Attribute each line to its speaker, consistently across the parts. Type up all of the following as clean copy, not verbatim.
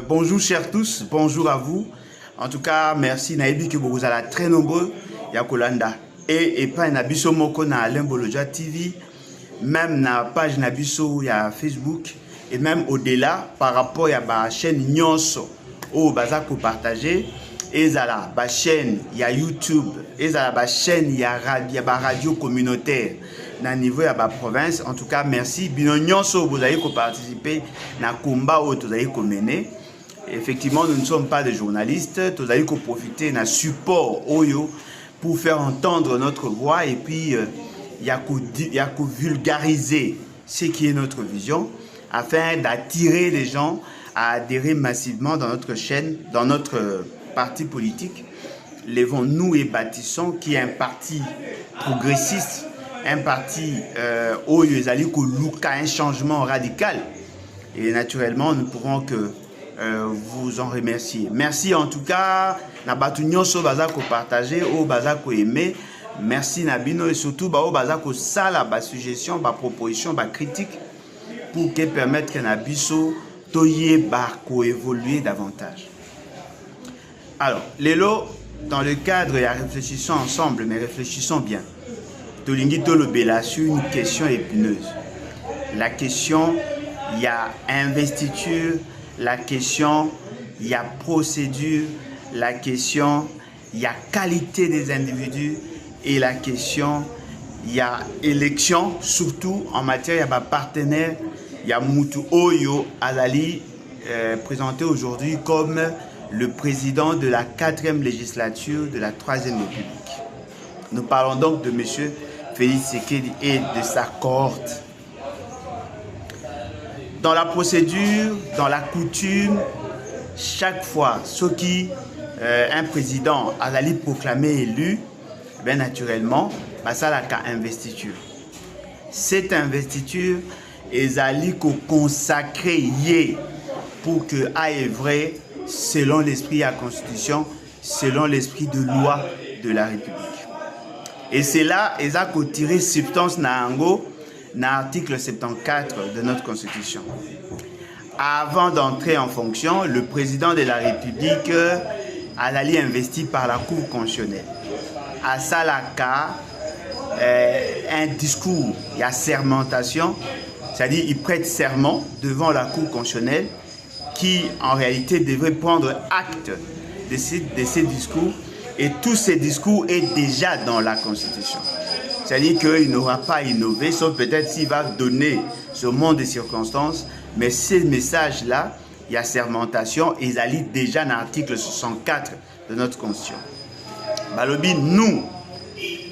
Speaker 1: Bonjour chers tous, bonjour à vous. En tout cas, merci Naibi que vous allez très nombreux. Yakolanda. Et pas Nabiso Moko na Alain Bolojua TV, même na page Nabiso ya Facebook et même au-delà par rapport à la chaîne Nyonso au Bazako partagé. Et la chaîne ya YouTube, et la chaîne ya radio communautaire na niveau ya ba province. En tout cas, merci. Bino Nyonso vous avez participé na combat où vous avez mené. Effectivement, nous ne sommes pas des journalistes. Vous avez profité d'un support Oyo pour faire entendre notre voix et puis il y a qu'à vulgariser ce qui est notre vision afin d'attirer les gens à adhérer massivement dans notre chaîne, dans notre parti politique. Lèvons-nous et bâtissons qui est un parti progressiste, un parti Oyo Ezali Koluka, un changement radical. Et naturellement, nous pourrons que vous en remercier. Merci en tout cas. Nabatu nyonso bazako partager, o bazako aimer. Merci Nabino et surtout ba o bazako sala ba suggestion, ba proposition, ba critique pour que permettre que Nabiso toye ba ko évoluer davantage. Alors, Lelo, dans le cadre et réfléchissons ensemble, mais réfléchissons bien. Tolingi Tolobela sur une question épineuse. La question, il y a investiture. La question, il y a procédure, la question, il y a qualité des individus et la question, il y a élection, surtout en matière, il y a partenaire, il y a Moutou Oyo Azali, présenté aujourd'hui comme le président de la 4e législature de la 3e République. Nous parlons donc de M. Félix Tshisekedi et de sa cohorte. Dans la procédure, dans la coutume, chaque fois, ce qui un président a proclamé élu, bien naturellement, ça la investiture. Cette investiture est allée consacrée pour que aille vrai selon l'esprit de la Constitution, selon l'esprit de loi de la République. Et c'est là, ils ont tiré substance Naango. Dans l'article 74 de notre Constitution. Avant d'entrer en fonction, le président de la République a été investi par la Cour constitutionnelle. À Salaka, un discours, il y a sermentation, c'est-à-dire il prête serment devant la Cour constitutionnelle qui en réalité devrait prendre acte de ces discours et tous ces discours est déjà dans la Constitution. C'est-à-dire qu'il n'aura pas innové, sauf peut-être s'il va donner ce monde de circonstances. Mais ces messages-là, il y a sermentation, ils allient déjà dans l'article 64 de notre Constitution. Balobi, nous,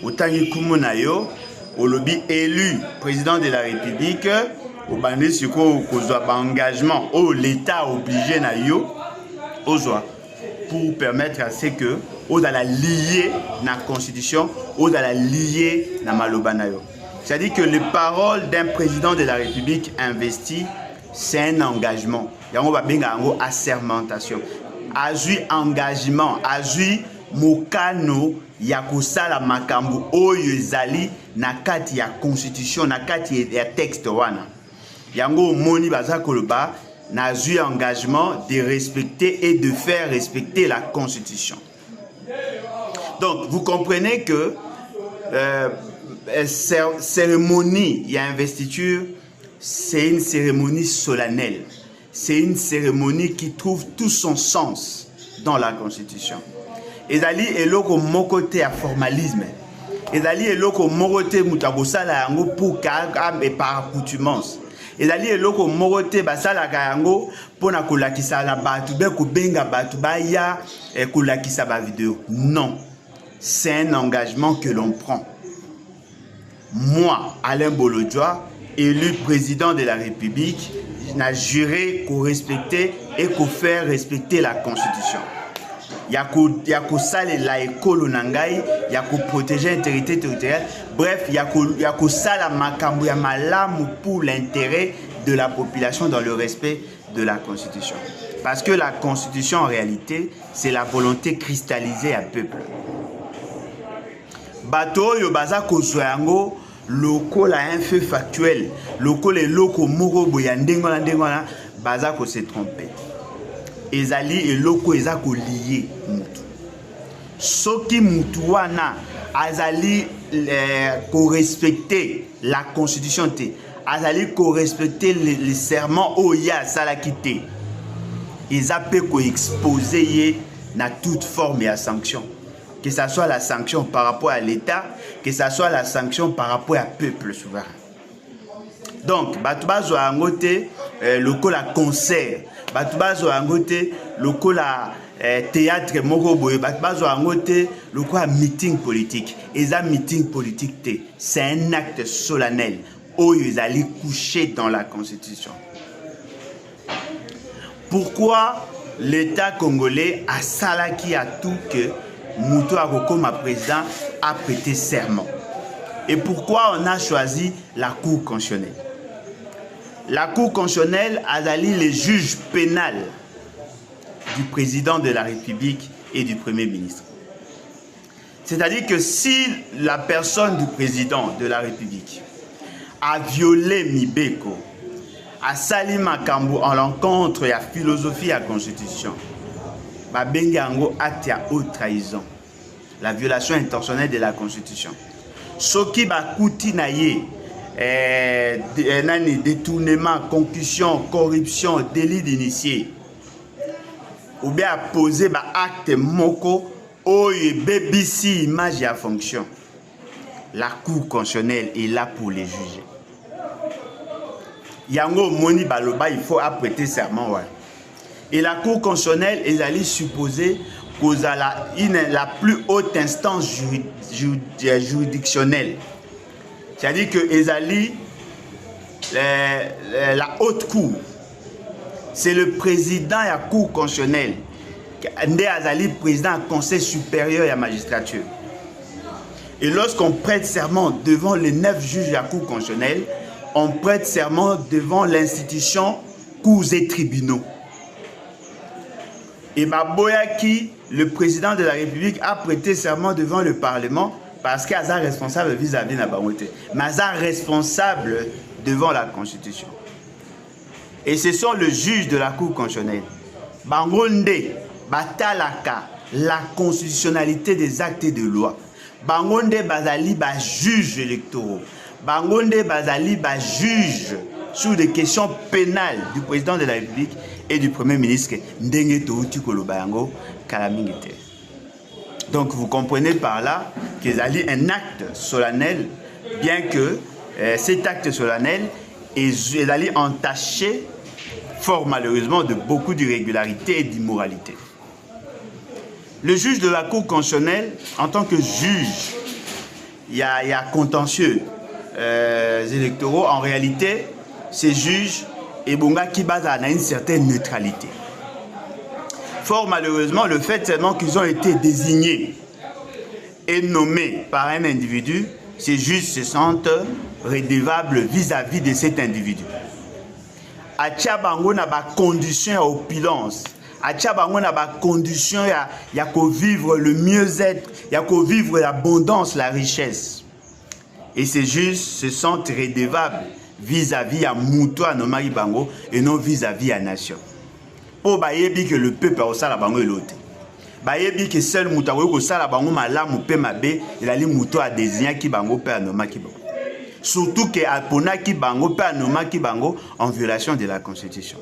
Speaker 1: au Tangi Kumunayo, au lobby élu président de la République, au bandit sur engagement, au l'État obligé na yo, au joie, pour permettre à ce que ou dans la liée dans la Constitution, ou dans la liée dans Malobanayo. C'est-à-dire que les paroles d'un président de la République investi, c'est un engagement. Il y a une assermentation. Azui engagement, azui mokano, yakosala makambu oyo ezali na kati ya Constitution, na kati ya texte wana. Yango moni baza koloba n'a eu engagement de respecter et de faire respecter la Constitution. Donc, vous comprenez que cérémonie, il y a investiture, c'est une cérémonie solennelle. C'est une cérémonie qui trouve tout son sens dans la Constitution. Ezali eloko mokote à formalisme. Ezali eloko mokote mutabosala yango pour et par accoutumance. Ezali eloko mokote basala yango pona kolakisa la batu be ko benga batu ba ya kolakisa ba vidéo. Non. C'est un engagement que l'on prend. Moi, Alain Bolodjoa, élu président de la République, j'ai juré qu'on respecter et qu'on faire respecter la Constitution. Il y a qu'on sale la école nangai, il y a qu'on protéger l'intégrité territoriale. Bref, il y a qu'on sale makambu ya malamu pour l'intérêt de la population dans le respect de la Constitution. Parce que la Constitution, en réalité, c'est la volonté cristallisée à peuple. Bato yo baza kozwango loko la un fait factuel, loko le loko moko boya ndengona baza ko se tromper. Ezali et loko eza ko lié mutu. Soki mutu wana azali ko respecter la Constitution te, azali ko respecter les serments oya salakité. Eza pe ko exposer ye na toute forme ya sanction. Que ce soit la sanction par rapport à l'État, que ce soit la sanction par rapport à peuple souverain. Donc, Batoubazo a ngote local à concert, Batoubazo a ngote local à théâtre Moroboye, Batoubazo a ngote local à meeting politique. Et ça meeting politique, c'est un acte solennel où ils allaient coucher dans la Constitution. Pourquoi l'État congolais a salaki à tout que Moutou Akokoma président a prêté serment? Et pourquoi on a choisi la Cour constitutionnelle? La Cour constitutionnelle a dali les juges pénals du président de la République et du Premier ministre. C'est-à-dire que si la personne du président de la République a violé Mibeko, a sali makambo en l'encontre de la philosophie de la Constitution, babengi yango acte ya haute trahison, la violation intentionnelle de la Constitution. Soki bakuti na ye détournement, concussion, corruption, délit d'initié, ou bien poser ba acte moko oye BBC image à fonction. La Cour constitutionnelle est là pour les juger. Yango moni baloba, il faut apprêter serment. Ouais. Et la Cour constitutionnelle est allée supposer qu'aux la plus haute instance juridictionnelle. C'est-à-dire que Ezali, la haute cour, c'est le président de la Cour constitutionnelle. Ndé Azali, président du Conseil supérieur de la magistrature. Et lorsqu'on prête serment devant les 9 juges de la Cour constitutionnelle, on prête serment devant l'institution cours et tribunaux. Et Maboyaki, le président de la République, a prêté serment devant le Parlement parce qu'il est responsable vis-à-vis de la Bamote. Mais il est responsable devant la Constitution. Et ce sont les juges de la Cour constitutionnelle. Bangonde, Batalaka, la constitutionnalité des actes de loi. Bangonde Bazali, juge électoraux. Bangonde Bazali, juge sur des questions pénales du président de la République et du Premier ministre. Donc vous comprenez par là qu'il y a un acte solennel, bien que cet acte solennel est allé entaché fort malheureusement de beaucoup d'irrégularités et d'immoralité. Le juge de la Cour constitutionnelle, en tant que juge, il y a contentieux électoraux. En réalité, ces juges et Bonga qui basent à une certaine neutralité. Fort malheureusement, le fait seulement qu'ils ont été désignés et nommés par un individu, ces juges se sentent redevables vis-à-vis de cet individu. Achabango n'a pas condition à opulence. Achabango n'a pas condition à vivre le mieux-être, à vivre l'abondance, la richesse. Et ces juges se sentent redevables vis-à-vis à Mouto à Nomari Bango et non vis-à-vis à Nation. Pour bayebi que le peuple a au sala bango et l'autre. Bayebi que seul Mouto a au sala bango malamu pe mabe, il a dit Mouto a désigné qui bango pe Nomaki Bango. Surtout que Apona qui bango pe Nomaki Bango en violation de la Constitution.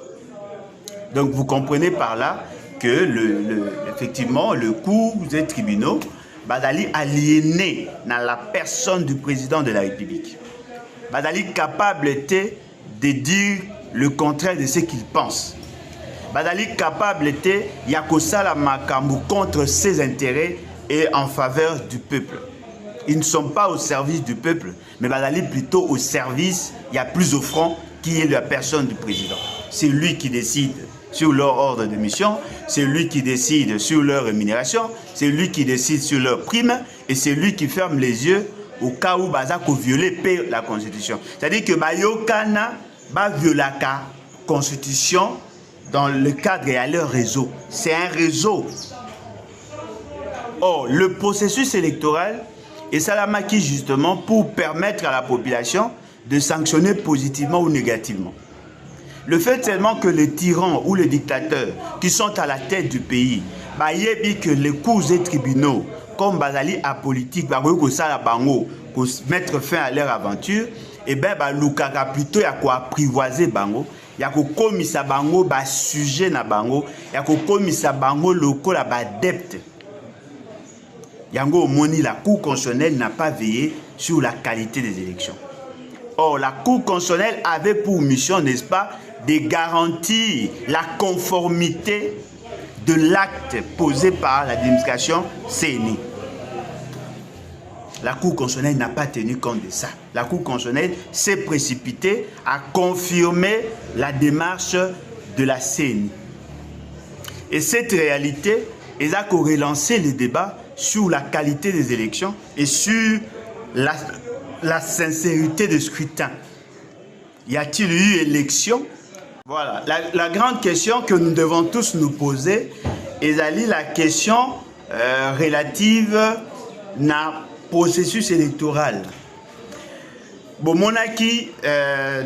Speaker 1: Donc vous comprenez par là que effectivement le cours des tribunaux Badali aliéné dans la personne du président de la République. Badali capable était de dire le contraire de ce qu'il pense. Badali capable était Yakosala Makambu contre ses intérêts et en faveur du peuple. Ils ne sont pas au service du peuple, mais Badali plutôt au service, il y a plus au front qui est la personne du président. C'est lui qui décide sur leur ordre de mission, c'est lui qui décide sur leur rémunération, c'est lui qui décide sur leur prime et c'est lui qui ferme les yeux au cas où Bazako violer la Constitution. C'est-à-dire que Bayokana va violer la Constitution dans le cadre et à leur réseau. C'est un réseau. Or, le processus électoral est salamaki justement pour permettre à la population de sanctionner positivement ou négativement. Le fait seulement que les tyrans ou les dictateurs qui sont à la tête du pays, que les cours et tribunaux, comme Bazali apolitique, pour mettre fin à leur aventure, et bien, Lukaka plutôt, il y a quoi apprivoiser Bango, il y a quoi commissaire Bango, sujet na Bango, il y a quoi commissaire Bango, local, adepte. Yango Moni, la Cour constitutionnelle n'a pas veillé sur la qualité des élections. Or, la Cour constitutionnelle avait pour mission, n'est-ce pas, de garantir la conformité de l'acte posé par l'administration CENI. La Cour constitutionnelle n'a pas tenu compte de ça. La Cour constitutionnelle s'est précipitée à confirmer la démarche de la CENI. Et cette réalité, elle a relancé les débats sur la qualité des élections et sur la sincérité du scrutin. Y a-t-il eu élection? Voilà, la grande question que nous devons tous nous poser est la question relative au processus électoral. Bon, monaki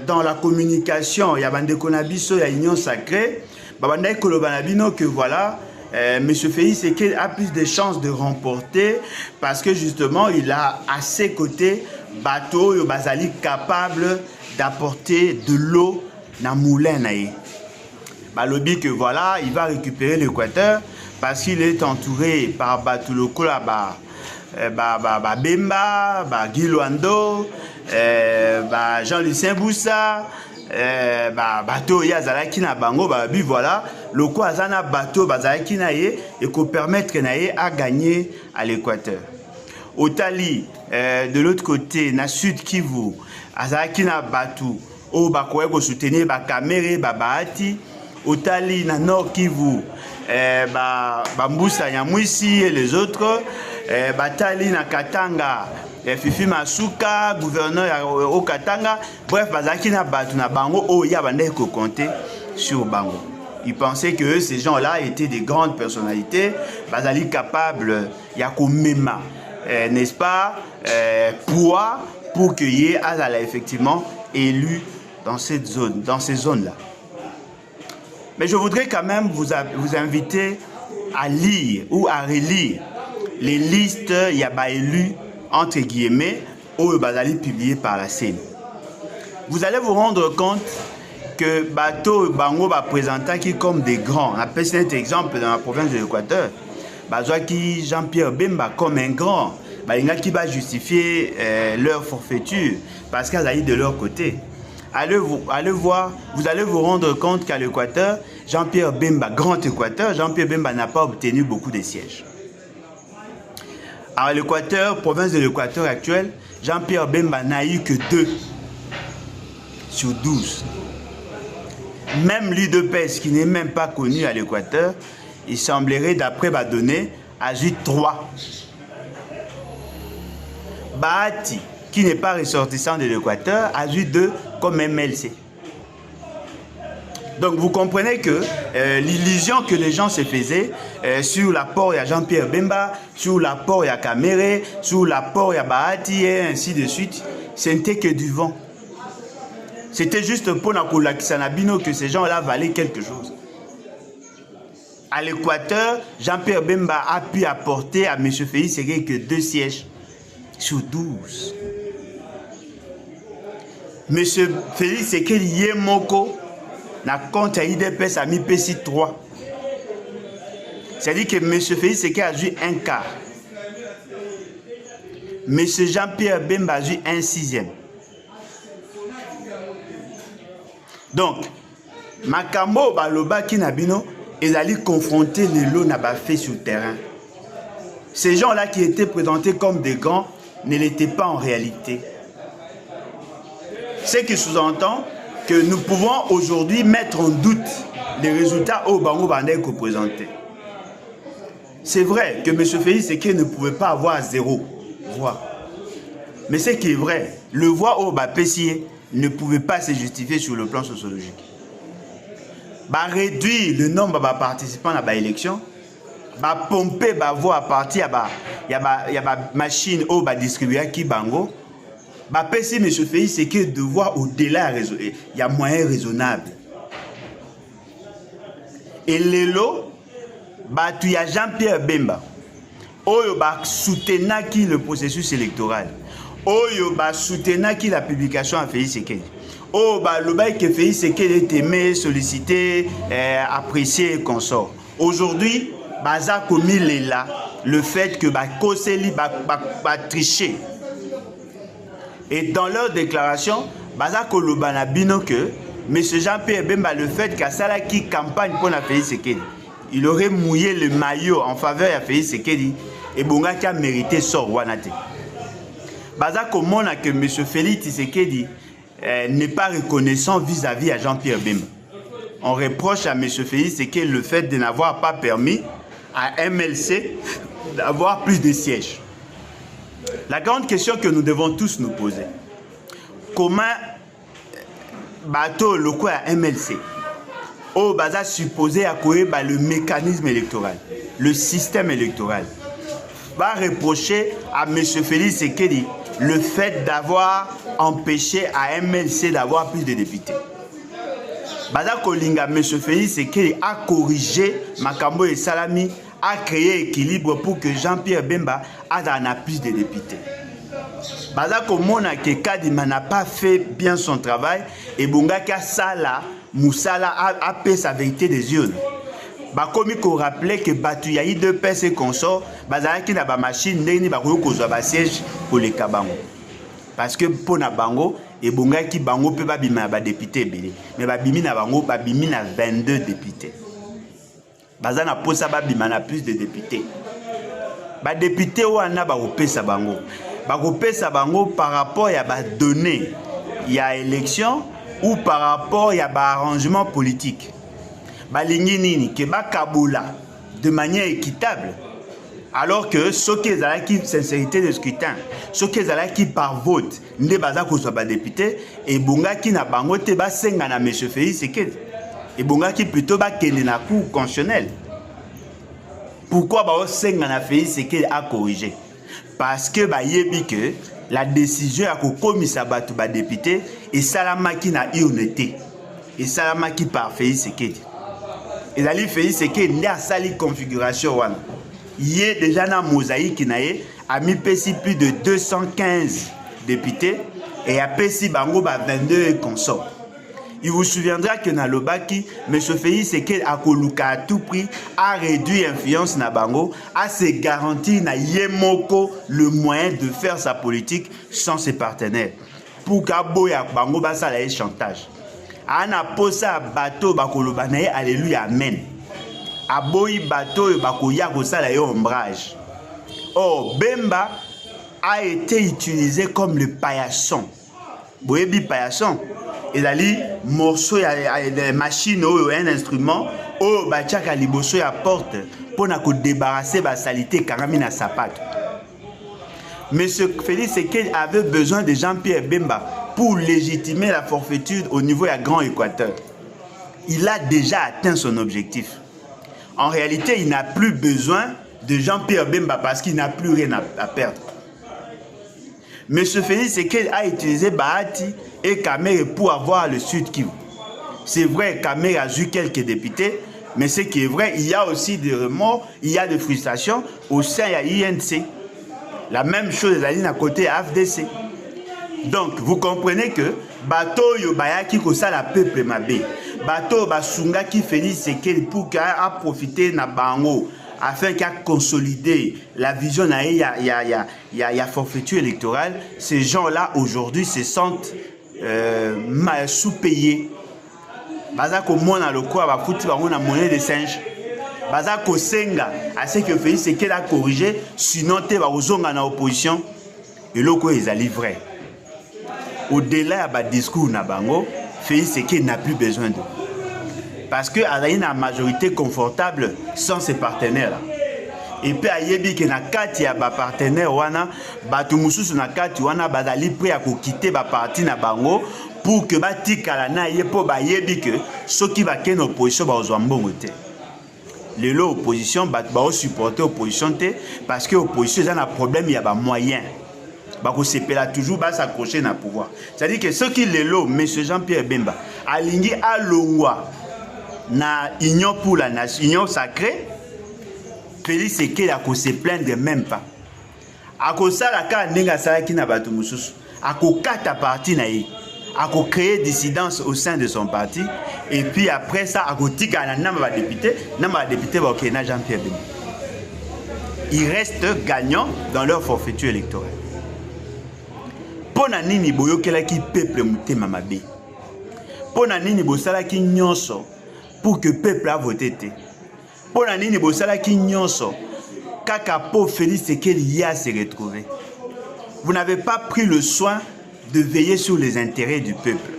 Speaker 1: dans la communication, il y a Bande Konabiso, il y a Union Sacrée, Bande Kolobanabino que voilà, M. Félix a plus de chances de remporter parce que justement il a à ses côtés bateau et Bazali capable d'apporter de l'eau dans le moulin. Balobi que voilà, il va récupérer l'Équateur parce qu'il est entouré par Batuloko Bemba, Guy Luando, Jean-Lucien Boussa, bateau yazalaki na bango voilà le quoi azana bateau bazalaki na ye et qu'on permettre à gagner à l'Équateur. Au Tali de l'autre côté na Sud Kivu azalaki na bateau au bakoye ko soutenir ba Kamere Bahati. Au Tali na Nord Kivu Mbusa Nyamwisi et les autres Batali na Katanga Fifi Masuka, gouverneur au Katanga, bref, Bazaki na batu na bango, oh, ya bande ko compter sur bango. Ils pensaient que ces gens-là étaient des grandes personnalités, Bazali capable, ya ko mema, n'est-ce pas, pour que y ait Azala effectivement élu dans cette zone, dans ces zones-là. Mais je voudrais quand même vous inviter à lire ou à relire les listes yaba élus entre guillemets, au Bazali publié par la CENI. Vous allez vous rendre compte que Bateau Bango va présenter qui comme des grands. On appelle cet exemple dans la province de l'Équateur. Bazouaki Jean-Pierre Bemba comme un grand. Il y a qui va justifier leur forfaiture parce qu'elle a eu de leur côté. Allez voir, vous allez vous rendre compte qu'à l'Équateur, Jean-Pierre Bemba, grand Équateur, Jean-Pierre Bemba n'a pas obtenu beaucoup de sièges. À l'Équateur, province de l'Équateur actuelle, Jean-Pierre Bemba n'a eu que 2 sur 12. Même l'UDPS, qui n'est même pas connu à l'Équateur, il semblerait, d'après ma donnée, a eu 3. Bahati, qui n'est pas ressortissant de l'Équateur, a eu 2 comme MLC. Donc vous comprenez que l'illusion que les gens se faisaient sur l'apport à Jean-Pierre Bemba, sur l'apport à Kamere, sur l'apport à Bahati et ainsi de suite, ce n'était que du vent. C'était juste pour Nakoula Kisanabino que ces gens-là valaient quelque chose. À l'Équateur, Jean-Pierre Bemba a pu apporter à M. Félix Ségué que 2 sièges sur 12. M. Félix Ségué Yemoko n'a compte à IDPS a mis PC 3. C'est-à-dire que M. Félix Ségué a joué un quart. M. Jean-Pierre Bemba a joué un 6e. Donc, Makambo Baloba Kinabino, ils allaient confronter les lots n'a fait sur le terrain. Ces gens-là qui étaient présentés comme des grands ne l'étaient pas en réalité. Ce qui sous-entend que nous pouvons aujourd'hui mettre en doute les résultats au Bango Bandé que présentés. C'est vrai que M. Félix Ségué ne pouvait pas avoir 0 voix. Mais ce qui est vrai, le voix au Bapessier ne pouvait pas se justifier sur le plan sociologique. Réduire le nombre de participants à l'élection, pomper la voix à partir de la machine au distribuer qui bango, si M. Félix Ségué de voir au-delà, il y a moyen raisonnable. Et les lots, il y a Jean-Pierre Bemba, qui soutenait le processus électoral. Oyo ba soutenir qui la publication a Félix Ségué. Oh ba le bail que Félix Ségué est aimé, sollicité, apprécié et consort. Aujourd'hui, baza commis là le fait que ba Koseli ba tricher. Et dans leur déclaration, baza koloba na bino que M. Jean-Pierre Bemba le fait qu'à Sala qui campagne pour la Félix Ségué, il aurait mouillé le maillot en faveur de Félix Ségué et Bonga qui a mérité sort wanate. Baza comment que M. Félix Tshisekedi n'est pas reconnaissant vis-à-vis à Jean-Pierre Bemba. On reproche à M. Félix Tshisekedi le fait de n'avoir pas permis à MLC d'avoir plus de sièges. La grande question que nous devons tous nous poser, comment bateau loco à MLC au baza supposé à quoi le mécanisme électoral, le système électoral, va reprocher à M. Félix Tshisekedi le fait d'avoir empêché à MLC d'avoir plus de députés. Baza Kolinga, M. Félix Tshisekedi a corrigé Makambo et Salami, a créé équilibre pour que Jean-Pierre Bemba ait plus de députés. Baza Komona que Kadima n'a pas fait bien son travail et Bongaka Sala, Moussala a fait sa vérité des yeux. Bakomi ko rappelait que Batuyaï de PS et consorts, bazalaki na ba machine ndeni bakoyo kozwa ba siège pour les kabango. Parce que pour na bango et bongaki bango pe ba bima ba député belé. Mais ba bimi na bango ba bimi na 22 députés. Bazana posa ba bima na plus de députés. Ba député wana ba opesa bango. Ba opesa bango par rapport ya ba données ya élection ou par rapport ya ba arrangement politique. Balingi nini que bakaboula de manière équitable alors que ceux qui ont qui sincérité de scrutin ceux qui ont qui par vote ne baza ko soit député et bonga qui na bango te ba senga na monsieur Félix Ségué et bonga qui plutôt ba kende na cour constitutionnelle. Pourquoi ba senga na Félix Ségué a corrigé parce que ba yebi que la décision a ko komisa batu ba député et salamaki na honnêteté et salamaki par Félix Ségué. Et Ali Félix Ségué n'est à sali configuration wana. Il est déjà dans mosaïque a mis plus de 215 députés et a pesi bango 22 consorts. Il vous souviendra que dans Lobaki, M. Félix Ségué a koluka à tout prix a réduit l'influence na bango, a se garanti na yemoko le moyen de faire sa politique sans ses partenaires. Pour qu'aboya bango basa la chantage. Ana posa bateau bakoloba naye alléluia amen. Aboyi bateau bakoya kosala yo ombrage. Or Bemba a été utilisé comme le paillasson. Boyebi paillasson. Il a dit morceau ya machine ou un instrument o bachaka liboso ya porte pour na ko débarrasser ba salité karami na sapato. Monsieur Félix Ségué avait besoin de Jean-Pierre Bemba pour légitimer la forfaiture au niveau du Grand Équateur. Il a déjà atteint son objectif. En réalité, il n'a plus besoin de Jean-Pierre Bemba parce qu'il n'a plus rien à perdre. M. Félix Tshisekedi a utilisé Bahati et Kamere pour avoir le Sud Kivu. C'est vrai, Kamere a eu quelques députés, mais ce qui est vrai, il y a aussi des remords, il y a des frustrations au sein de l'INC. La même chose est à côté AFDC. Donc, vous comprenez que bateau yobayaki kosa la peuple mabé. Bateau basunga qui Félix Tshisekedi pour qu'il a profité na bango afin qu'il a consolidé la vision il y a forfaiture électorale. Ces gens-là aujourd'hui se sentent sous-payés. Baza ko mona lokwa ba futi bango na monnaie de singe. Baza ko senga à ce que Félix Tshisekedi a corrigé, sinon te ba ozonga na opposition et loko ezali vrai. Au-delà de discours na bango, Félix Tshisekedi n'a plus besoin de. Parce que a une majorité confortable sans ses partenaires. Et puis ayebi que na kati ya ba partenaire wana batu mususu na kati wana bazali prêt à quitter ba parti na bango pour que batikala na ye po ba yebi que soki ba ken opposition ba ozwa mbongo te. Lelo opposition ba supporter opposition te parce que opposition a un problème, il y a ba moyen. Bako sepela toujours ba s'accrocher na pouvoir. C'est-à-dire que ceux qui lelo monsieur Jean-Pierre Bemba alingi alongwa na union pour la nation, union sacrée, Félix Tshisekedi a se plaindre même pas. A kosala ka ndenge salaki na bato mususu, a kokata parti na ye, a créer dissidence au sein de son parti et puis après ça a kotika na namba député ba okena Jean-Pierre Bemba. Ils restent gagnants dans leur forfaiture électorale. Pona nini boyokelaki peuple mutema mabe. Pona nini bosalaki nyonso pour que peuple a voté te. Pona nini bosalaki nyonso kaka po Félix Tshisekedi ya se retrouver. Vous n'avez pas pris le soin de veiller sur les intérêts du peuple.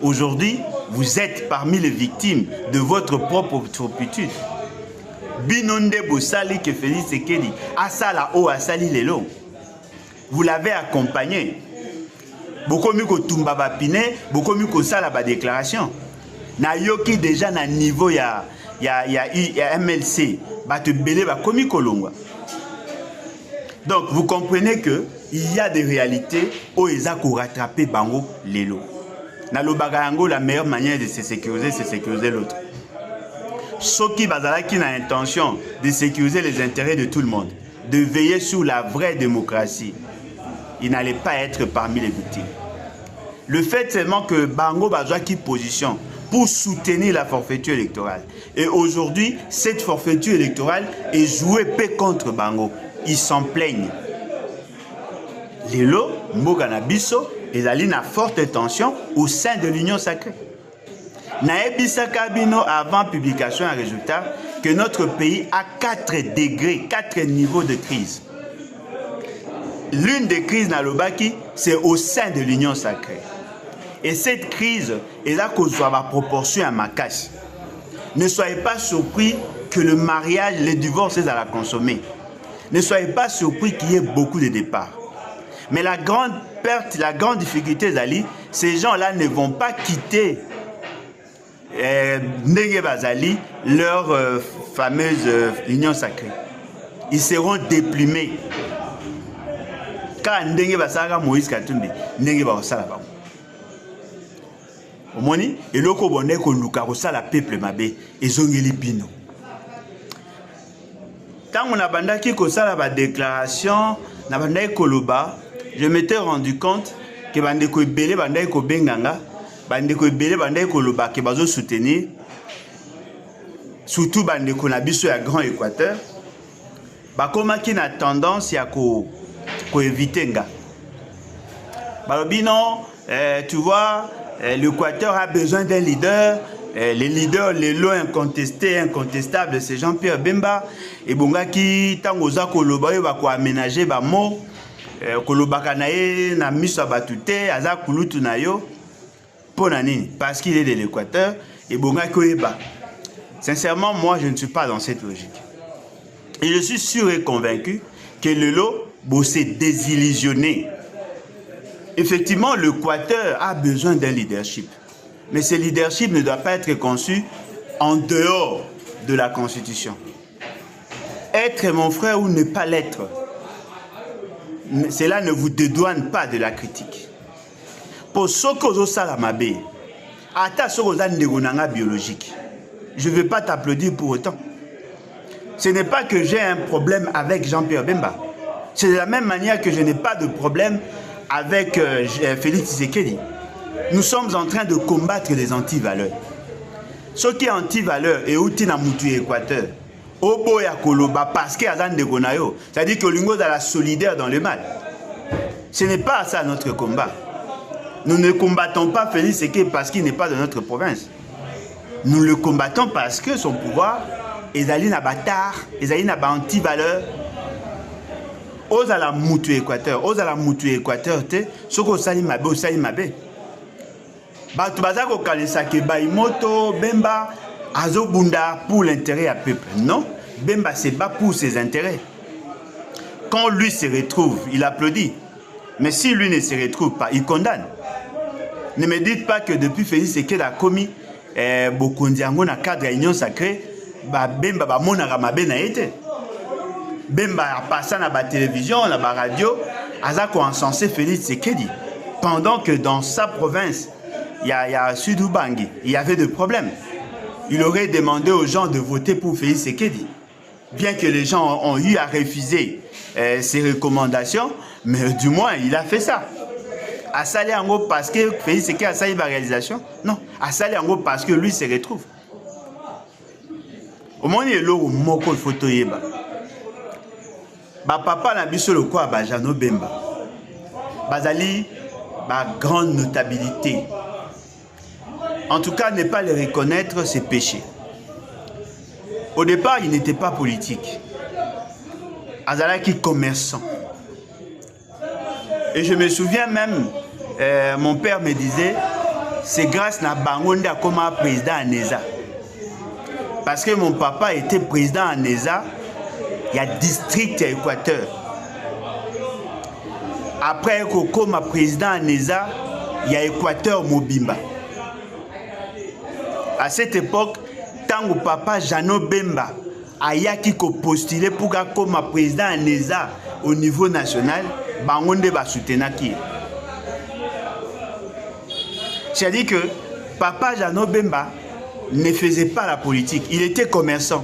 Speaker 1: Aujourd'hui, vous êtes parmi les victimes de votre propre turpitude. Binonde bosali que Félix Tshisekedi asala o asali lelo. Vous l'avez accompagné. Beaucoup mieux que Tumba Bapine, beaucoup mieux que ça la déclaration. Na yoki déjà na niveau ya MLC, ba te belé ba komi kolongwa. Donc vous comprenez que il y a des réalités où ils ont rattrapé bango lelo. Na lo bagayango la meilleure manière de se sécuriser, c'est sécuriser l'autre. Ceux qui bazalaki na intention de sécuriser les intérêts de tout le monde, de veiller sur la vraie démocratie, il n'allait pas être parmi les victimes. Le fait seulement que Bango Bazwa qui position pour soutenir la forfaiture électorale. Et aujourd'hui, cette forfaiture électorale est jouée paix contre Bango. Ils s'en plaignent. Lelo, Mbogana Bisso, ils allaient à forte tension au sein de l'Union sacrée. Naebisa Kabino, avant publication un résultat, que notre pays a 4 degrés, 4 niveaux de crise. L'une des crises Nalobaki, c'est au sein de l'Union sacrée. Et cette crise est là qu'on soit à proportion à Makash. Ne soyez pas surpris que le mariage, les divorces, c'est à la consommer. Ne soyez pas surpris qu'il y ait beaucoup de départs. Mais la grande perte, la grande difficulté, Zali, ces gens-là ne vont pas quitter Ndenge Bazali, leur fameuse union sacrée. Ils seront déplumés. Quand Ndenge Basara Moïse Katumbi, Ndenge Basala Bango. Omoni, et loko bonne ko luka ko sala peuple mabe, ezongeli bino. Tant on a bandaki ko sala ba déclaration, na bandaki ko loba, je m'étais rendu compte que bandeko ebele bandaki ko benganga, bandeko ebele bandaki ko loba ke bazo soutenir, surtout bandeko na biso ya Grand Équateur, bakomaki na tendance ya ko éviter nga. Balobi non, tu vois, l'Équateur a besoin d'un leader. Les leaders, les lots incontestés, incontestables, c'est Jean-Pierre Bemba. Et Bongaki, Tangoza Koloba, va quoi aménager ba mot. Koloba Kanae, na miso batute, Aza Kulutu Nayo. Ponani, parce qu'il est de l'Équateur. Et Bongaki Eba. Sincèrement, moi, je ne suis pas dans cette logique. Et je suis sûr et convaincu que le lot s'est désillusionné. Effectivement, l'Équateur a besoin d'un leadership. Mais ce leadership ne doit pas être conçu en dehors de la Constitution. Être mon frère ou ne pas l'être cela ne vous dédouane pas de la critique. Pour ce que vous savez, mabe, ata ce que vous avez biologique, je ne vais pas t'applaudir pour autant. Ce n'est pas que j'ai un problème avec Jean-Pierre Bemba. C'est de la même manière que je n'ai pas de problème avec Félix Tshisekedi. Nous sommes en train de combattre les anti-valeurs. Ce qui est anti-valeur et outil na mutu Équateur, Obo ya Koloba parce qu'il y a des Gonayo, c'est-à-dire que l'Ingo est la solidaire dans le mal. Ce n'est pas ça notre combat. Nous ne combattons pas Félix Tshisekedi parce qu'il n'est pas de notre province. Nous le combattons parce que son pouvoir est allé na bâtard, est allé na anti-valeur. Ose à la mutu Équateur, ose à la mutu Équateur, ce que sali mabe, au sali mabe. Bato bazako kalisa ke Baïmoto, Bemba, Azo Bunda pour l'intérêt à peuple. Non, Bemba c'est pas pour ses intérêts. Quand lui se retrouve, il applaudit. Mais si lui ne se retrouve pas, il condamne. Ne me dites pas que depuis Félix Tshisekedi a commis Bokondiango na cadre union sacrée, Bemba ba mona ramabe na été. Bemba a passé na ba télévision, na ba radio, azako encensé Félix Tshisekedi. Pendant que dans sa province, il y a Sud-Ubangi, il y avait des problèmes. Il aurait demandé aux gens de voter pour Félix Tshisekedi. Bien que les gens ont eu à refuser ses recommandations, mais du moins, il a fait ça. A Salé Ango parce que Félix Tshisekedi a sali la réalisation? Non. A Salé Ango parce que lui se retrouve. Au moment où il y a une photo, papa n'a biso le quoi, Jano Bemba. Bazali, grande notabilité. En tout cas, ne pas le reconnaître, c'est péché. Au départ, il n'était pas politique. Azalaki commerçant. Et je me souviens même, mon père me disait, c'est grâce à Bangonda comme président à Neza. Parce que mon papa était président à Neza, il y a district à Équateur. Après, comme président à Neza, il y a Équateur Mobimba. À cette époque, tant que papa Jano Bemba a postulé pour comme président à Neza au niveau national, Bangonde va soutenir qui. C'est-à-dire que papa Jano Bemba ne faisait pas la politique, il était commerçant.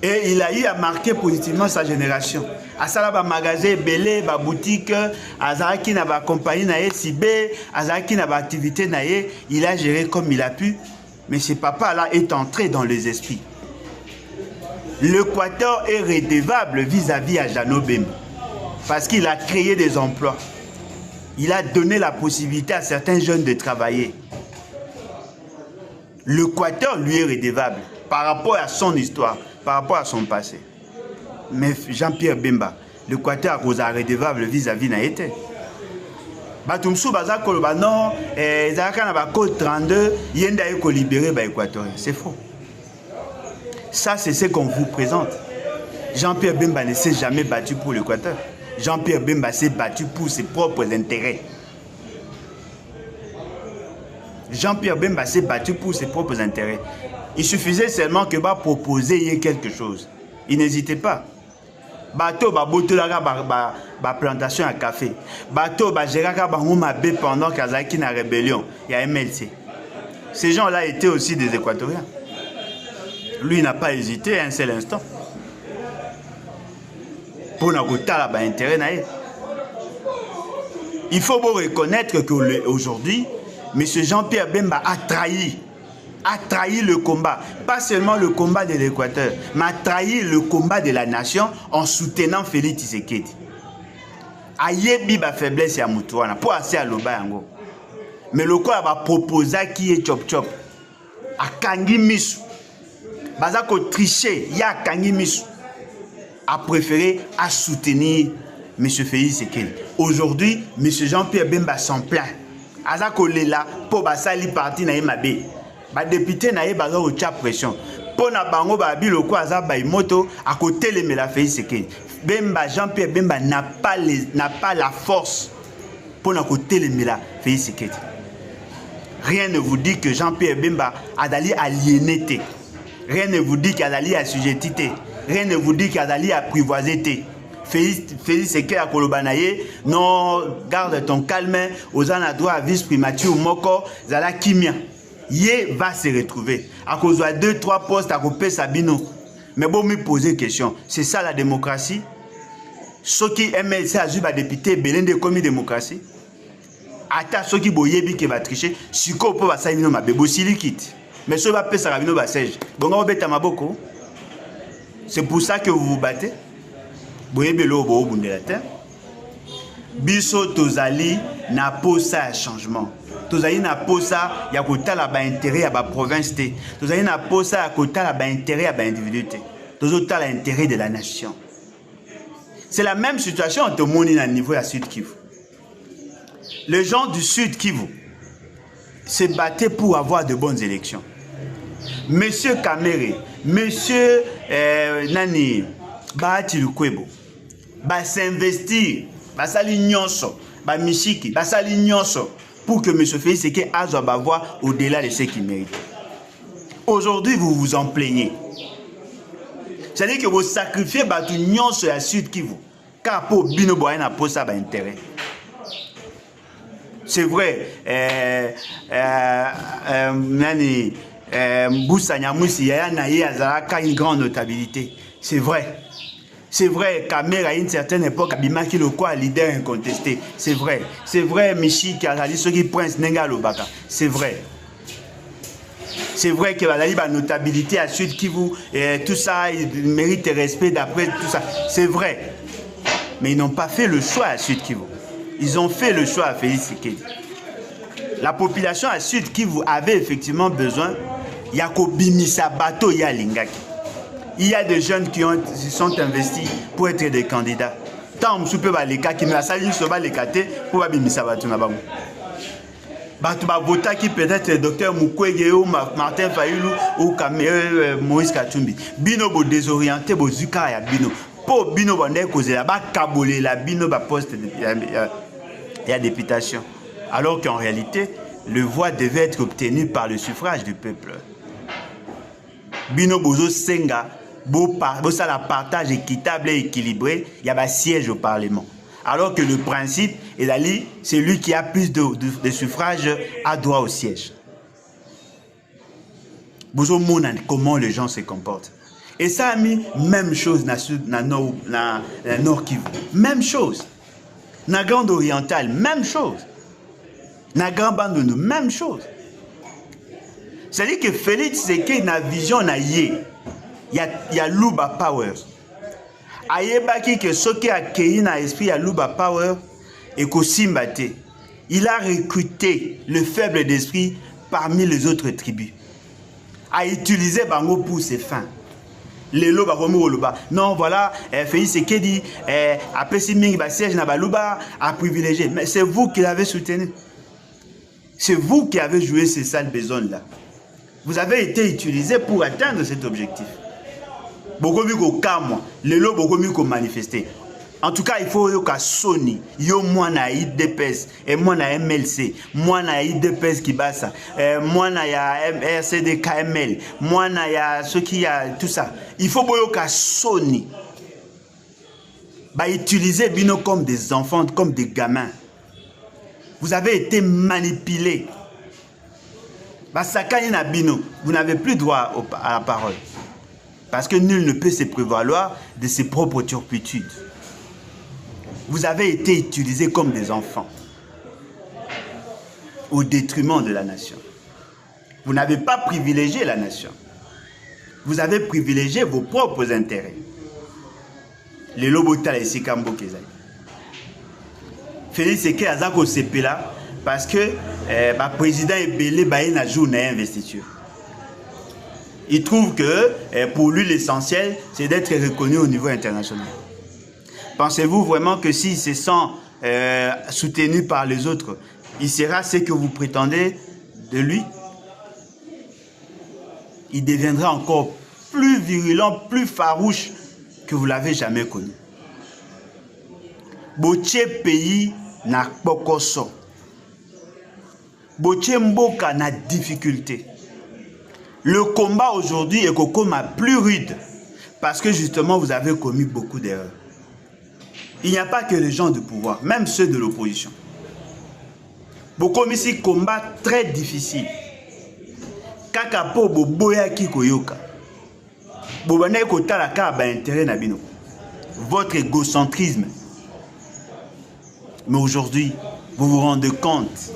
Speaker 1: Et il a eu à marquer positivement sa génération. À ça, il magasin, belé, boutique, Azaraki n'a pas compagnie, Sibé, Azaraki n'a pas activité, il a géré comme il a pu. Mais ce papa-là est entré dans les esprits. L'Équateur est redevable vis-à-vis à Jano Bemba. Parce qu'il a créé des emplois. Il a donné la possibilité à certains jeunes de travailler. L'Équateur, lui, est redevable par rapport à son histoire, par rapport à son passé. Mais Jean-Pierre Bemba, l'Équateur a redevable vis-à-vis n'a été. Batumsou Bazako le non, Zaka n'a code 32, Yenda est libéré par l'Équateur. C'est faux. Ça, c'est ce qu'on vous présente. Jean-Pierre Bemba ne s'est jamais battu pour l'Équateur. Jean-Pierre Bemba s'est battu pour ses propres intérêts. Jean-Pierre Bemba s'est battu pour ses propres intérêts. Il suffisait seulement que va proposer quelque chose. Il n'hésitait pas. Bateau ba botolaka ba plantation à café. Bateau ba géraka ba ngomabé pendant qu'Azaki na rébellion. Il y a MLC. Ces gens-là étaient aussi des Équatoriens. Lui n'a pas hésité un seul instant. Pour n'avoir ba intérêt na. Il faut vous reconnaître qu'aujourd'hui, M. Jean-Pierre Bemba a trahi le combat. Pas seulement le combat de l'Équateur, mais a trahi le combat de la nation en soutenant Félix Tshisekedi. Ayebi ba faiblesse ya mutuana pour assez à l'obango. Mais le quoi va proposer qui est chop chop. A kangi misu. Bazako tricher, ya kangi misu. A préféré à soutenir M. Félix Tshisekedi. Aujourd'hui, M. Jean-Pierre Bemba s'en plaint. Azako lela pour basali parti na mabe. Ba député na ye bazo cha pression. Pour na bango ba bi loko aza Baïmoto à côté les mela Félix Tshisekedi. Bemba Jean-Pierre Bemba n'a pas la force pour na côté les mela Félix Tshisekedi. Rien ne vous dit que Jean-Pierre Bemba a dali aliéné. Rien ne vous dit qu'il a dali assujetti. Rien ne vous dit qu'il a dali apprivoisé. Félix Seke à Kolobanaye, non, garde ton calme, aux en droit à vice-primature, Moko, Zala Kimia. Yé va se retrouver. À cause de 2-3 postes à couper Sabino. Mais bon, me poser question. C'est ça la démocratie? Ceux qui aiment ça, à député, Belende comme démocratie. Ata ceux qui boyebi qui va tricher, si qu'on peut passer ma bébé liquide. Mais ceux qui va payer ça, va siège. Bon, on va mettre ma boko. C'est pour ça que vous vous battez. Boyebelo bo bunde la terre. Biso tozali na posa changement. Tozali na posa ya kotala ba intérêt ya ba province te. Tozali na posa ya kotala ba intérêt ya ba individu te. Tozotala l'intérêt de la nation. C'est la même situation entre monde na niveau ya Sud Kivu. Les gens du Sud Kivu se battaient pour avoir de bonnes élections. Monsieur Kamere, monsieur Nani Bahati Lukwebo, va s'investir, va sali nyonso, va mishiki, va sali nyonso pour que M. Félix Seke Azwa avoir au-delà de ce qu'il mérite. Aujourd'hui, vous vous en plaignez. C'est-à-dire que vous sacrifiez Batu nyonso à Sud Kivu, car pour Bino Boyana pour ça va intérêt. C'est vrai, Nani Mboussa Nyamousi Yaya Azaraka a une grande notabilité. C'est vrai. C'est vrai, Kamera à une certaine époque, Abimaki le quoi, leader incontesté. C'est vrai. C'est vrai, Michi qui a dit ce qui prince Nenga Lobaka. C'est vrai. C'est vrai que la notabilité à Sud Kivu, tout ça, il mérite respect d'après tout ça. C'est vrai. Mais ils n'ont pas fait le choix à Sud Kivu. Ils ont fait le choix à Félix Sekedi. La population à Sud Kivu avait effectivement besoin. Il y a Kobimisa Bato, il y a Lingaki. Il y a des jeunes qui sont investis pour être des candidats. Tant que peut les cas qui me la salle sur les catés pour Bimisa Bato Nabamu. Bato Babota qui peut-être le docteur Mukwege ou Martin Fayulu ou Moïse Katumbi. Bino bo désorienté bo zuka ya bino. Pour bino bande cause là-bas kabolé la bino ba poste il y a députation. Alors qu'en réalité, le voix devait être obtenu par le suffrage du peuple. Bino bozo senga ça la partage équitable et équilibré, il y a un siège au Parlement. Alors que le principe est d'aller, c'est lui qui a plus de suffrages a droit au siège. Bozo mona comment les gens se comportent. Et ça a mis même chose na Nord Kivu, même chose. Na Grande Orientale, même chose. Na Grand Bandundu, même chose. C'est-à-dire que Félix Seke na vision na yé. Il y a Luba Power. Ayebaki que ce qui a accueilli na esprit ya Luba Power et Kosimbate. Il a recruté le faible d'esprit parmi les autres tribus. A utilisé Bango pour ses fins. Les loba loba. Non, voilà, Félix Sekedi, après si mingi ba siège na baluba a privilégié. Mais c'est vous qui l'avez soutenu. C'est vous qui avez joué ces sales besognes là. Vous avez été utilisé pour atteindre cet objectif. Beaucoup mieux qu'au cas, moi. Les lots, beaucoup mieux qu'au manifester. En tout cas, il faut que Sony, yo moi na IDPS, et moi na MLC, moi na IDPS qui basa, moi na ya RCD KML, moi na ya ce qui a tout ça. Il faut que Sony, bah utiliser bino comme des enfants, comme des gamins. Vous avez été manipulés. Bah sakani na bino, vous n'avez plus droit à la parole. Parce que nul ne peut se prévaloir de ses propres turpitudes. Vous avez été utilisés comme des enfants au détriment de la nation. Vous n'avez pas privilégié la nation. Vous avez privilégié vos propres intérêts. Les Lobota et Sikambo Kezai. Félix Seke Azako Sepela parce que le président est belé na journée investiture. Il trouve que pour lui l'essentiel c'est d'être reconnu au niveau international. Pensez-vous vraiment que s'il se sent soutenu par les autres, il sera ce que vous prétendez de lui? Il deviendra encore plus virulent, plus farouche que vous l'avez jamais connu. Boche pays na pokoso. Boche mboka na difficulté. Le combat aujourd'hui est plus rude parce que justement vous avez commis beaucoup d'erreurs. Il n'y a pas que les gens de pouvoir, même ceux de l'opposition. Beaucoup ici combat très difficile. Kaka po boboya ki koyoka. Bobane kotala ka ba intérêt na bino. Votre égocentrisme. Mais aujourd'hui, vous vous rendez compte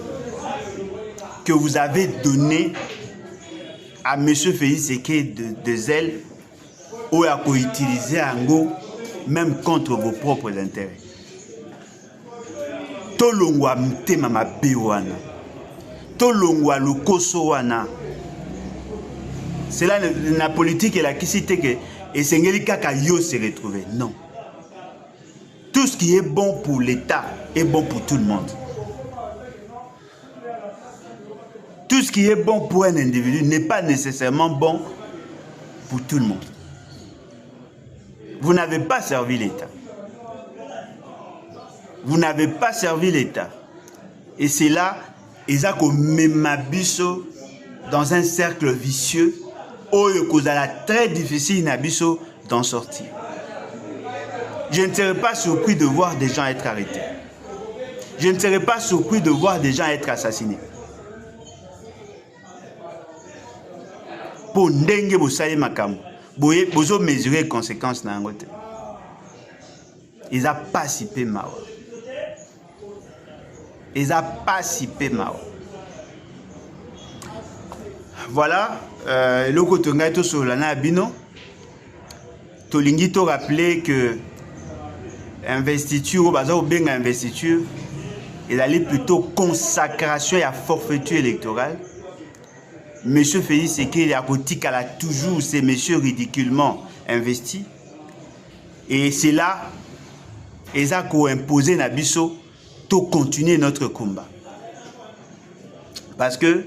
Speaker 1: que vous avez donné à M. Félix Tshisekedi de zèle ou à utiliser Ango même contre vos propres intérêts. Tolongwa mtema mabe wana. Tolongwa lokoso wana. C'est là la politique et la kisite que et Sengeli kaka yo se retrouver. Non. Tout ce qui est bon pour l'État est bon pour tout le monde. Tout ce qui est bon pour un individu n'est pas nécessairement bon pour tout le monde. Vous n'avez pas servi l'État. Vous n'avez pas servi l'État. Et c'est là, Ezako Memabiso dans un cercle vicieux où il est très difficile Nabiso d'en sortir. Je ne serais pas surpris de voir des gens être arrêtés. Je ne serais pas surpris de voir des gens être assassinés. Pour ndenge bosaye makam, bozo mesurer les conséquences na ngote. Ils a pas si peu mal. Ils a pas si peu mal. Voilà, le côté ngaito sur la bino. Tolingi to rappeler que investiture, baza benga investiture, il allait plutôt consacration et à forfaiture électorale. Monsieur Félix Tshisekedi a toujours ces messieurs ridiculement investis. Et c'est là, ils ont imposé Nabiso de continuer notre combat. Parce que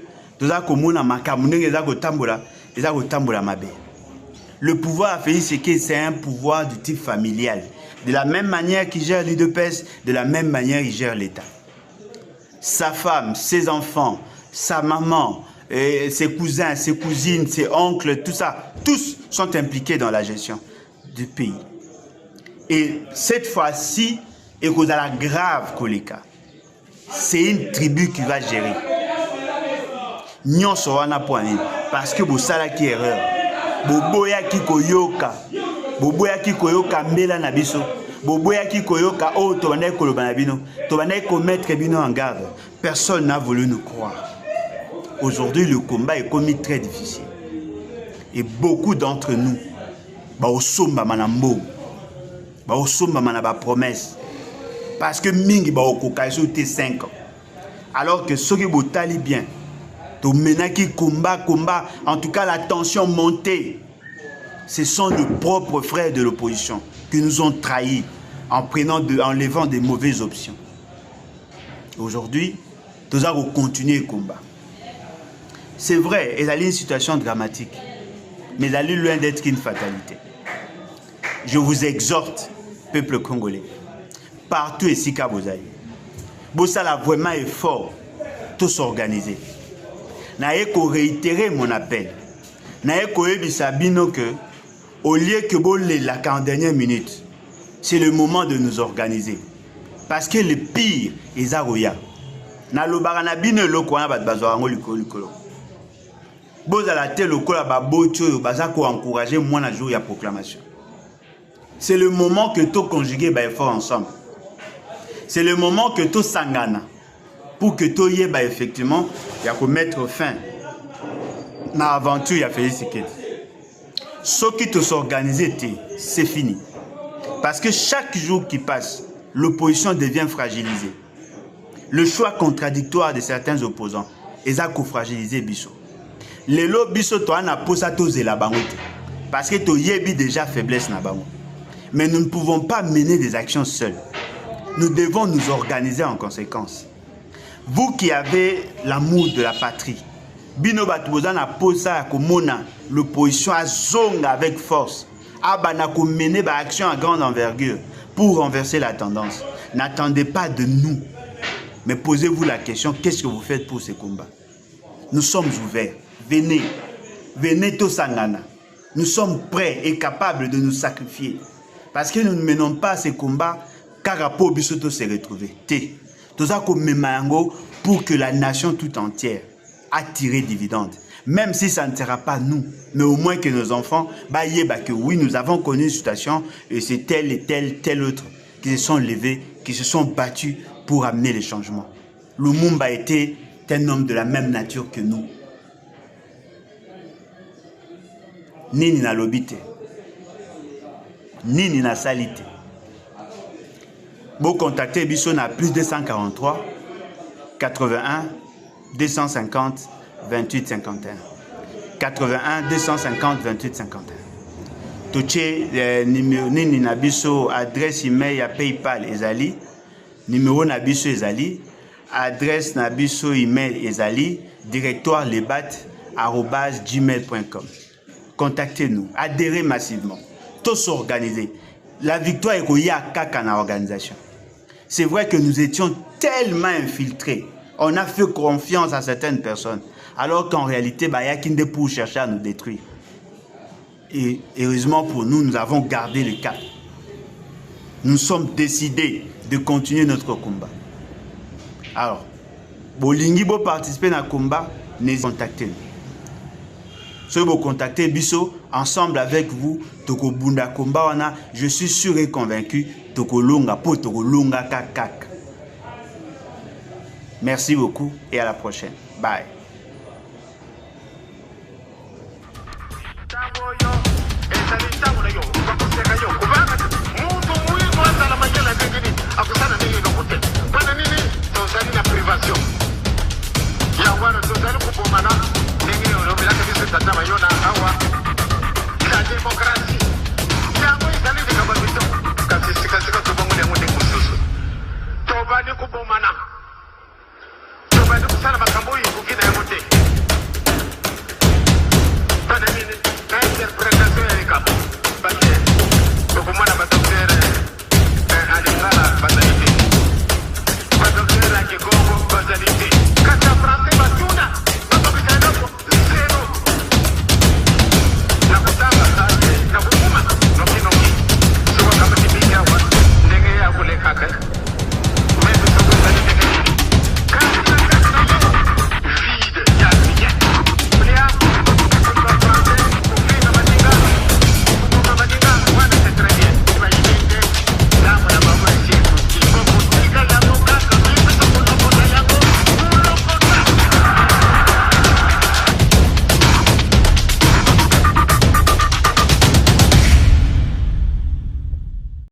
Speaker 1: le pouvoir à Félix Tshisekedi, c'est un pouvoir de type familial. De la même manière qu'il gère l'UDPS, de la même manière il gère l'État. Sa femme, ses enfants, sa maman, ses cousins, ses cousines, ses oncles, tout ça, tous sont impliqués dans la gestion du pays. Et cette fois-ci, et cause à la grave koleka, c'est une tribu qui va gérer. Nyon soana poani, parce que bosala qui erreur. Boboya ki koyoka, boboya ki koyoka mbela na biso, boboya ki koyoka oh tobane koloba na bino, tobane ko mettre bino en garde. Personne n'a voulu nous croire. Aujourd'hui, le combat est commis très difficile. Et beaucoup d'entre nous, baosomba manambo, baosomba manaba promesse, parce que mingi baokokaïso te 5 ans. Alors que ceux qui botali bien, to menaki combat, en tout cas la tension montée. Ce sont nos propres frères de l'opposition qui nous ont trahis en levant des mauvaises options. Aujourd'hui, nous allons continuer le combat. C'est vrai, il y a une situation dramatique, mais elle est loin d'être une fatalité. Je vous exhorte, peuple congolais, partout ici qu'à Bozaï, Bossala vraiment effort, tous s'organiser. Je réitérer mon appel. Que au lieu que la en dernière minute, c'est le moment de nous organiser. Parce que le pire est à Roya. Na lo baranabine lo kwa ba bazoango likolo. Bozala te lokola ba bocho bazako encourager moi na jour ya proclamation. C'est le moment que tout conjuguer ba effort ensemble. C'est le moment que tout sangana pour que tout y ba effectivement ya ko mettre fin na aventure ya Félix Tshisekedi. Ce qui te s'organiser c'est fini. Parce que chaque jour qui passe, l'opposition devient fragilisée. Le choix contradictoire de certains opposants est à fragiliser Bisso. Les lots Bisso toi na posa toze la bangote. Parce que tu yebi déjà faiblesse na bango. Mais nous ne pouvons pas mener des actions seuls. Nous devons nous organiser en conséquence. Vous qui avez l'amour de la patrie, Bino Batouza na posa komona l'opposition à zonga avec force. Abana ko mener ba action à grande envergure pour renverser la tendance. N'attendez pas de nous. Mais posez-vous la question, qu'est-ce que vous faites pour ces combats? Nous sommes ouverts. Venez. Venez tous Sangana. Nous sommes prêts et capables de nous sacrifier. Parce que nous ne menons pas ces combats Karapo Bisoto s'est retrouvé. Tout ça comme Memango pour que la nation tout entière a tiré dividende. Même si ça ne sera pas nous, mais au moins que nos enfants, que oui, nous avons connu une situation et c'est tel et tel autre qui se sont levés, qui se sont battus pour amener les changements. Lumumba était un homme de la même nature que nous. Nini na lobité, Nini na salité. Vous contactez Bisson à plus 243 81 250 28 51. 81 250 28 51. Touché numéro Nini na biso adresse email à PayPal ezali, numéro na biso ezali, adresse na biso email ezali, directoire lebat@gmail.com. Contactez-nous, adhérez massivement, tous s'organiser. La victoire est qu'il y a kaka na organisation. C'est vrai que nous étions tellement infiltrés, on a fait confiance à certaines personnes, alors qu'en réalité, il y a qui pour chercher à nous détruire. Et heureusement pour nous, nous avons gardé le cap. Nous sommes décidés de continuer notre combat. Alors, Bolingi bo participer à combat, contactez-nous. Si vous contactez Bisso, ensemble avec vous, Toko Bunda Komba wana, je suis sûr et convaincu, Toko Longa po Toko Longa kakak. Merci beaucoup et à la prochaine. Bye.
Speaker 2: La democracia